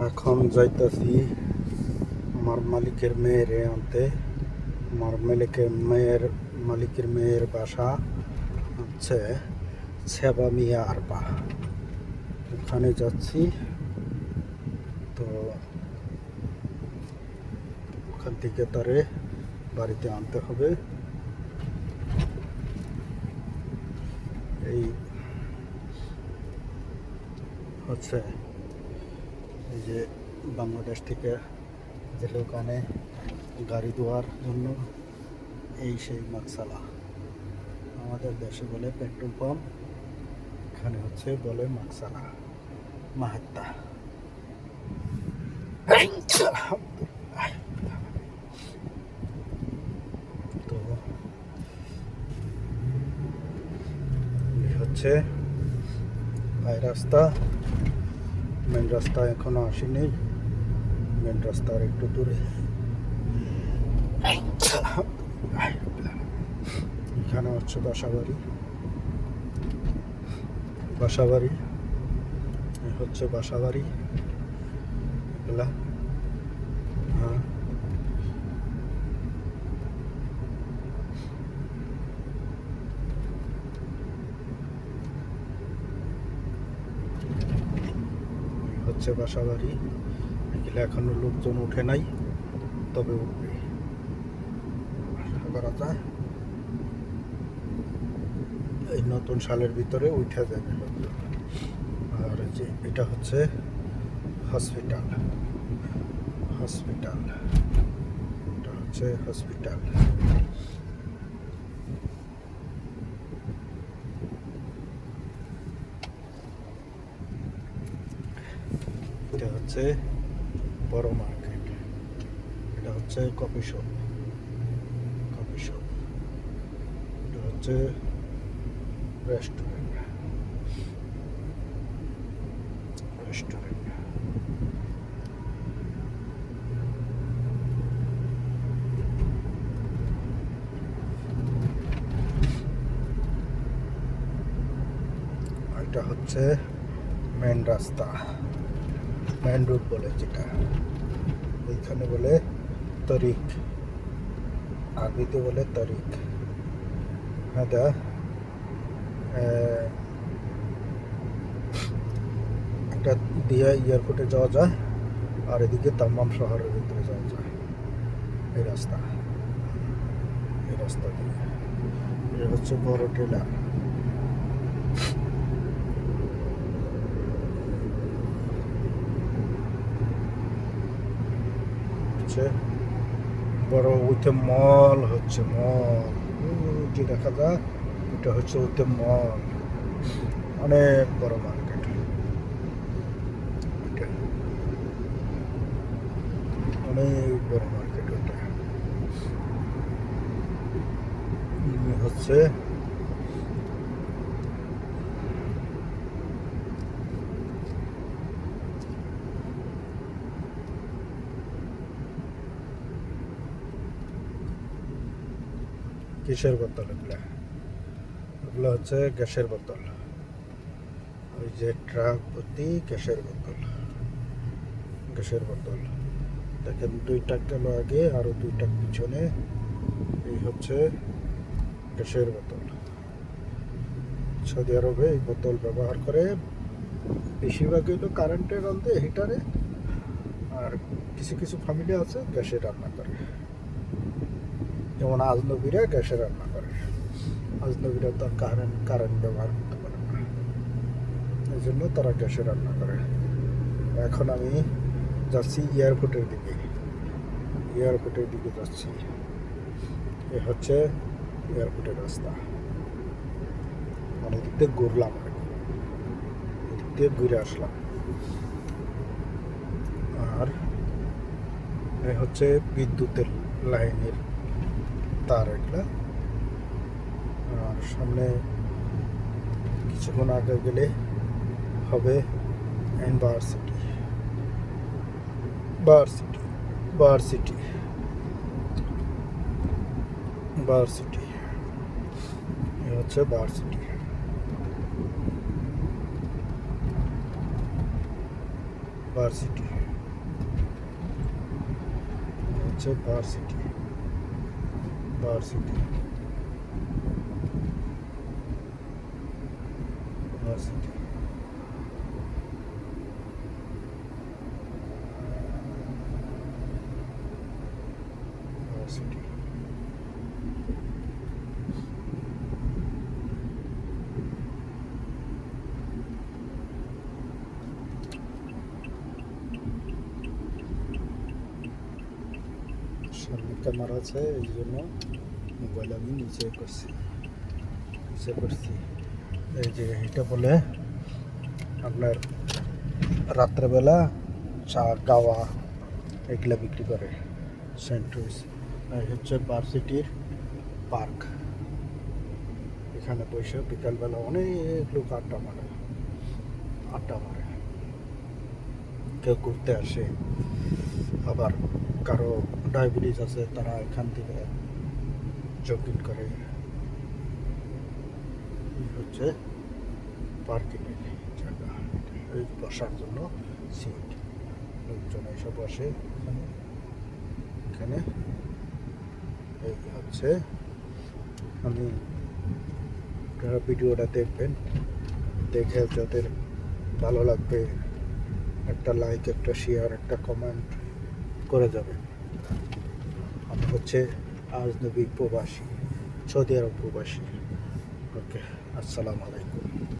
এখন যাইতাছি আমার মালিকের মেয়েরে আনতে। আমার মালিকের মেয়ের বাসা হচ্ছে সেবা মিয়া আরবা, ওখানে যাচ্ছি। তো ওখান থেকে তারে বাড়িতে আনতে হবে। এই হচ্ছে এই যে বাংলাদেশ থেকে যে লোক আনে গাড়ি ধোয়ার জন্য, এই সেই মাকসালা। আমাদের দেশে বলে পেট্রোল পাম্প, এখানে হচ্ছে বলে মাকসালা, মাহাত্তা। তো হচ্ছে ভাই রাস্তা, মেন রাস্তা এখনো আসেনি, মেন রাস্তার একটু দূরে। এখানে হচ্ছে বাসাবাড়ি হচ্ছে বাসাবাড়ি এগুলা। হ্যাঁ, হচ্ছে বাসাবাড়ি এগুলো। এখনো লোকজন উঠে নাই, তবে উঠবে, আশা করা যায় এই নতুন সালের ভিতরে উঠে যাবে লোকজন। আর যে এটা হচ্ছে হসপিটাল, এটা হচ্ছে হসপিটাল। এটা হচ্ছে বড় মার্কেট, এটা হচ্ছে কফি শপ, এটা হচ্ছে রেস্টুরেন্ট। এটা হচ্ছে মেন রাস্তা, মেন রোড বলে যেটা, এইখানে বলে তরিক, আরবিতে বলে তরিক। হ্যাঁ, এটা দিয়ে এয়ারপোর্টে যাওয়া যায়, আর এদিকে দাম্মাম শহরের ভিতরে যাওয়া যায়। এই রাস্তা দিয়ে এটা হচ্ছে বড় টেলার। বড় উইতে মল হচ্ছে, যে দেখা যায় এটা হচ্ছে উইতে মল, অনেক বড় মার্কেট। অনেক বড় মার্কেট ওটা হচ্ছে। কিসের বোতল এগুলো হচ্ছে গ্যাসের বোতল। ওই যে ট্রাক ভর্তি গ্যাসের বোতল দেখেন, 2 ট্রাক গেল আগে, আরো 2 ট্রাক পিছনে। এই হচ্ছে গ্যাসের বোতল। সৌদি আরবে এই বোতল ব্যবহার করে বেশিরভাগ হলো কারেন্টের রান্ধে, হিটারে। আর কিছু ফ্যামিলি আছে গ্যাসে রান্না করে, যেমন আজনবীরা গ্যাসে রান্না করে। আজনবীরা তো কারেন্ট ব্যবহার করতে পারে না, এই জন্য তারা গ্যাসে রান্না করে। এখন আমি যাচ্ছি এয়ারপোর্টের দিকে যাচ্ছি। এ হচ্ছে এয়ারপোর্টের রাস্তা। অনেক দিক থেকে ঘুরলাম, এদিক দিয়ে ঘুরে আসলাম। আর এ হচ্ছে বিদ্যুতের লাইনের তার এগুলা। আর সামনে কিছুক্ষণ আগে গেলে হবে বার সিটি। এ হচ্ছে বার সিটি। হচ্ছে ভার্সিটি ভার্সিটি ভার্সিটি ভার্সিটি সামনে ক্যামেরা আছে, এই জন্য মোবাইল আমি নিচে করছি। এই যে এটা বলে আপনার রাত্রেবেলা চা গাওয়া এগুলা বিক্রি করে সেন্ট্রুইস। এই হচ্ছে ভার্সিটির পার্ক। এখানে বসে বিকালবেলা অনেক লোক আড্ডা মারে। কেউ ঘুরতে আসে, আবার কারো ডায়াবেটিস আছে তারা এখান থেকে জগিং করে। হচ্ছে পার্কিংয়ের জায়গা, এই বসার জন্য সিট, লোকজন এসে বসে এখানে। এই হচ্ছে, আমি আপনারা ভিডিওটা দেখবেন, দেখে যাদের ভালো লাগবে একটা লাইক, একটা শেয়ার, একটা কমেন্ট করে যাবেন। আমি হচ্ছে আজনবী প্রবাসী, সৌদি আরব প্রবাসী। ওকে, আসসালামু আলাইকুম।